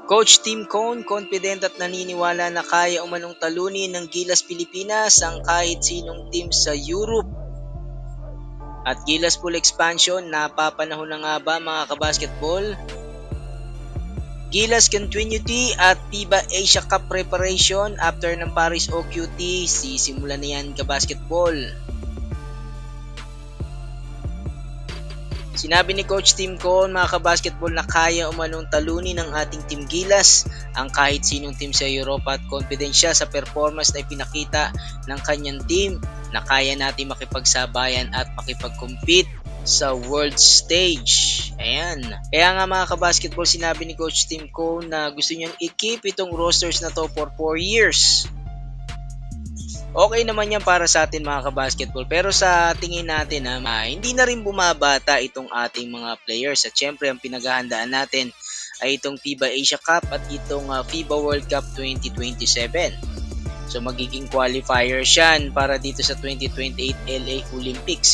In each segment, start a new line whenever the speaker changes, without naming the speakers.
Coach Tim Cone, confident at naniniwala na kaya umanong talunin ng Gilas Pilipinas ang kahit sinong team sa Europe. At Gilas Pool Expansion, napapanahon na nga ba mga kabasketball? Gilas Continuity at FIBA Asia Cup preparation after ng Paris OQT, sisimula na yan kabasketball. Sinabi ni Coach Tim Cone mga kabasketball na kaya umanong talunin ng ating Team Gilas ang kahit sinong team sa Europa at confident siya sa performance na ipinakita ng kanyang team na kaya natin makipagsabayan at makipag-compete sa world stage. Ayan. Kaya nga mga kabasketball, sinabi ni Coach Tim Cone na gusto niyang i-keep itong rosters na to for 4 years. Okay naman yan para sa atin mga kabasketball, pero sa tingin natin hindi na rin bumabata itong ating mga players at syempre ang pinaghahandaan natin ay itong FIBA Asia Cup at itong FIBA World Cup 2027. So magiging qualifiers yan para dito sa 2028 LA Olympics.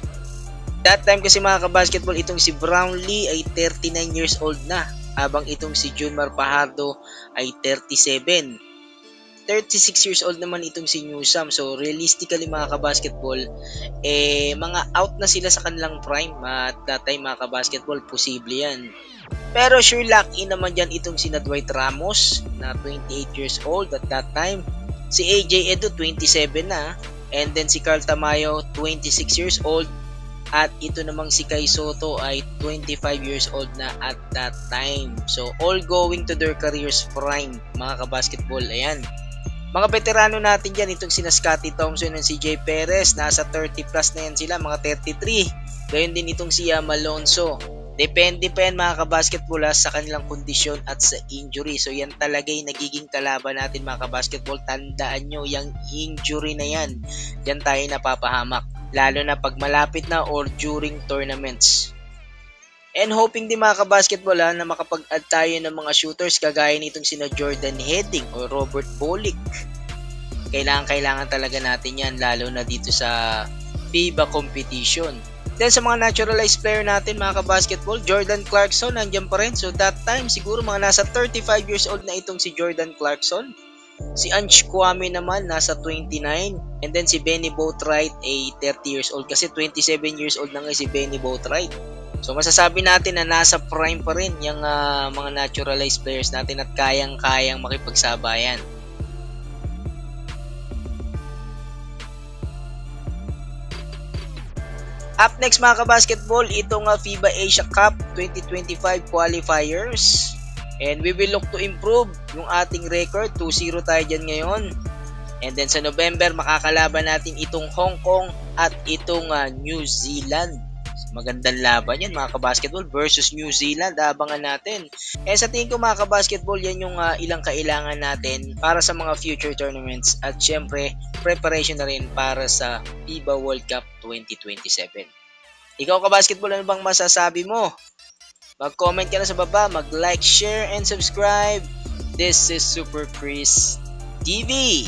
That time kasi mga kabasketball, itong si Brownlee ay 39 years old na habang itong si Junmar Fajardo ay 37. 36 years old naman itong si Newsam. So realistically mga kabasketball, mga out na sila sa kanilang prime at that time mga kabasketball, posible yan. Pero sure luck in naman dyan itong si Dwight Ramos na 28 years old at that time. Si AJ Edo 27 na, and then si Carl Tamayo 26 years old. At ito namang si Kai Soto ay 25 years old na at that time. So all going to their careers prime mga kabasketball. Ayan. Mga veterano natin dyan, itong sina Scottie Thompson and si Jay Perez, nasa 30 plus na yan sila, mga 33. Gayon din itong si Malonzo. Depende pa yan mga kabasketball sa kanilang kondisyon at sa injury. So yan talaga yung nagiging kalaban natin mga kabasketball. Tandaan nyo, yung injury na yan, dyan tayo napapahamak. Lalo na pag malapit na or during tournaments. And hoping din mga kabasketball na makapag-add tayo ng mga shooters kagaya nitong sina Jordan Heading o Robert Bolick. Kailangan talaga natin yan lalo na dito sa FIBA competition. Then sa mga naturalized player natin mga kabasketball, Jordan Clarkson nandiyan pa rin. So that time siguro mga nasa 35 years old na itong si Jordan Clarkson. Si Ange Kwame naman nasa 29, and then si Benny Boatwright ay 30 years old kasi 27 years old na nga si Benny Boatwright. So masasabi natin na nasa prime pa rin yung mga naturalized players natin at kayang-kayang makipagsabayan. Up next mga kabasketball, itong FIBA Asia Cup 2025 qualifiers. And we will look to improve yung ating record. 2-0 tayo dyan ngayon. And then sa November, makakalaban natin itong Hong Kong at itong New Zealand. Magandang laban yan mga kabasketball versus New Zealand. Abangan natin. And sa tingin ko mga kabasketball, yan yung ilang kailangan natin para sa mga future tournaments. At syempre, preparation na rin para sa FIBA World Cup 2027. Ikaw kabasketball, ano bang masasabi mo? Mag-comment ka na sa baba, mag-like, share, and subscribe. This is Super Chris TV.